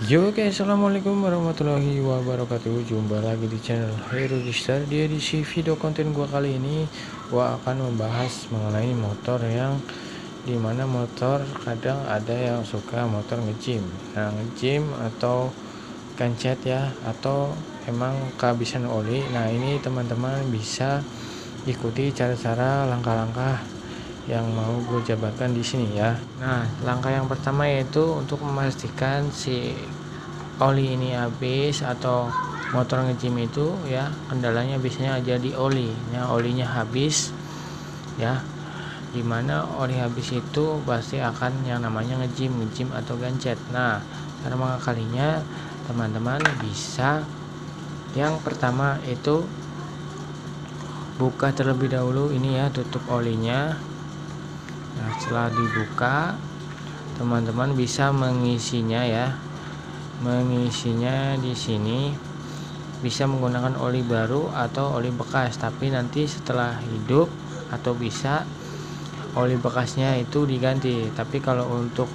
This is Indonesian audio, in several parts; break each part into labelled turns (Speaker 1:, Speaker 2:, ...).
Speaker 1: Yo, oke, assalamualaikum warahmatullahi wabarakatuh. Jumpa lagi di channel Hero Gistar. Di edisi video konten gua kali ini, gua akan membahas mengenai motor yang dimana motor kadang ada yang suka motor nge-gym. Nah, nge-gym atau kancet ya, atau emang kehabisan oli. Nah, ini teman-teman bisa ikuti cara-cara langkah-langkah yang mau gue jabarkan di sini ya. Nah, langkah yang pertama yaitu untuk memastikan si oli ini habis atau motor nge-gym itu ya, kendalanya biasanya aja di oli. Nah, olinya habis ya. Dimana oli habis itu pasti akan yang namanya nge-gym atau gancet. Nah, cara mengakalinya teman-teman bisa yang pertama itu buka terlebih dahulu ini ya, tutup olinya. Nah, setelah dibuka teman-teman bisa mengisinya ya. Mengisinya di sini bisa menggunakan oli baru atau oli bekas, tapi nanti setelah hidup atau bisa oli bekasnya itu diganti. Tapi kalau untuk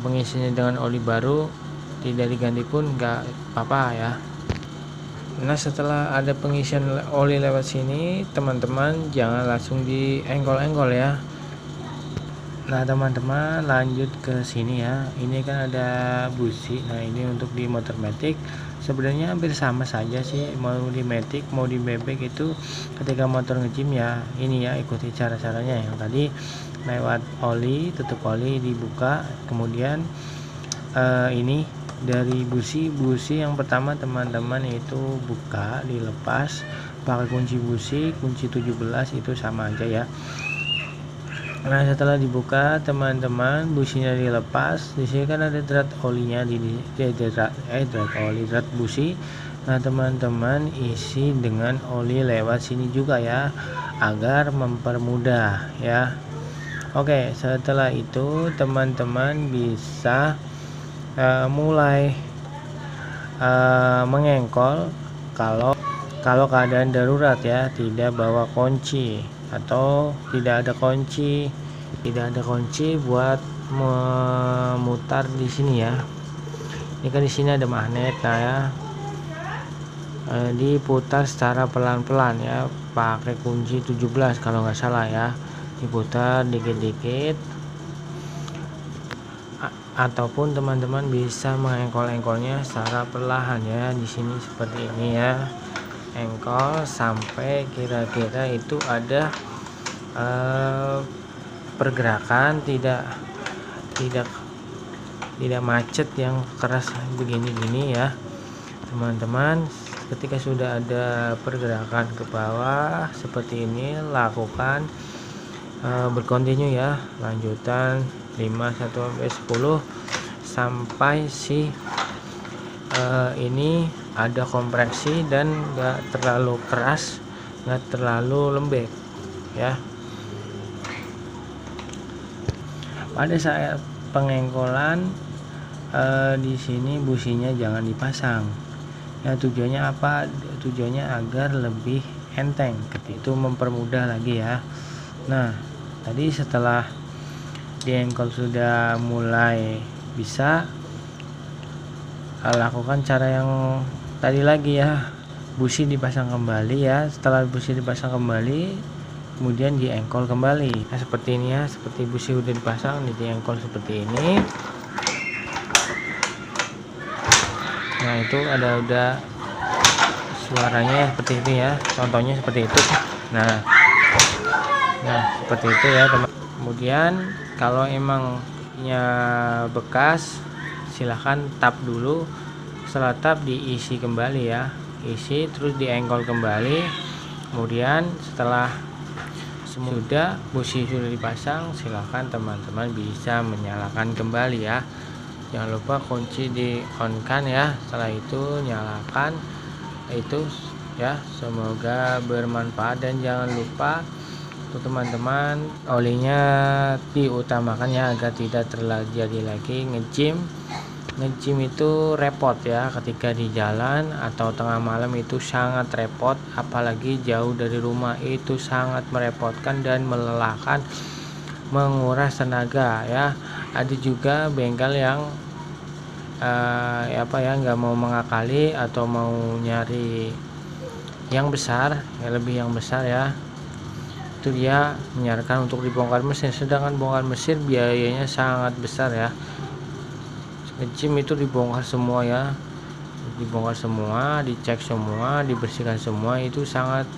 Speaker 1: pengisinya dengan oli baru tidak diganti pun nggak apa-apa ya. Nah, setelah ada pengisian oli lewat sini, teman-teman jangan langsung dienggol-enggol ya. Nah, teman-teman lanjut ke sini ya. Ini kan ada busi. Nah, ini untuk di motor matic sebenarnya hampir sama saja sih, mau di matic mau di bebek itu ketika motor nge-gym ya. Ini ya, ikuti cara-caranya yang tadi. Lewat oli, tutup oli, dibuka, kemudian ini dari busi yang pertama teman-teman itu buka, dilepas pakai kunci busi, kunci 17 itu sama aja ya. Nah, setelah dibuka teman-teman, businya dilepas. Di sini kan ada drat olinya drat busi. Nah, teman-teman isi dengan oli lewat sini juga ya, agar mempermudah ya. Oke, setelah itu teman-teman bisa mulai mengengkol kalau keadaan darurat ya, tidak bawa kunci atau tidak ada kunci buat memutar di sini ya. Ini kan di sini ada magnet. Nah ya, diputar secara pelan-pelan ya, pakai kunci 17 kalau nggak salah ya. Diputar dikit-dikit, ataupun teman-teman bisa mengengkol-engkolnya secara perlahan ya. Di sini seperti ini ya, engkol sampai kira-kira itu ada pergerakan, tidak macet yang keras begini ya teman-teman. Ketika sudah ada pergerakan ke bawah seperti ini, lakukan berkontinu ya, lanjutan 5 1 sampai 10 sampai si ini ada kompresi dan enggak terlalu keras, enggak terlalu lembek ya. Pada saat pengengkolan di sini businya jangan dipasang ya. Tujuannya apa? Tujuannya agar lebih enteng, itu mempermudah lagi ya. Nah, tadi setelah diengkol sudah mulai bisa, lakukan cara yang tadi lagi ya, busi dipasang kembali ya. Setelah busi dipasang kembali, kemudian diengkol kembali. Nah, seperti ini ya, seperti busi udah dipasang, diengkol seperti ini. Nah, itu ada udah suaranya seperti itu ya, contohnya seperti itu. Nah seperti itu ya teman. Kemudian kalau emang bekas, silahkan tap dulu. Setelah tap diisi kembali ya, isi terus diengkol kembali. Kemudian setelah sudah busi sudah dipasang, silahkan teman-teman bisa menyalakan kembali ya. Jangan lupa kunci di on kan ya. Setelah itu nyalakan itu ya. Semoga bermanfaat, dan jangan lupa untuk teman-teman olinya diutamakan ya, agar tidak terjadi lagi nge-gym itu repot ya. Ketika di jalan atau tengah malam itu sangat repot, apalagi jauh dari rumah, itu sangat merepotkan dan melelahkan, menguras tenaga ya. Ada juga bengkel yang nggak mau mengakali atau mau nyari yang besar, lebih yang besar ya, itu dia menyarankan untuk dibongkar mesin. Sedangkan bongkar mesin biayanya sangat besar ya. Ngecim itu dibongkar semua ya, dibongkar semua, dicek semua, dibersihkan semua, itu sangat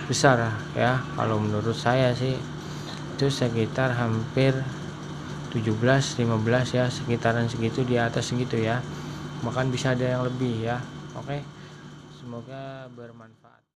Speaker 1: besar ya. Kalau menurut saya sih itu sekitar hampir 17-15 ya, sekitaran segitu, di atas segitu ya, bahkan bisa ada yang lebih ya. Oke, semoga bermanfaat.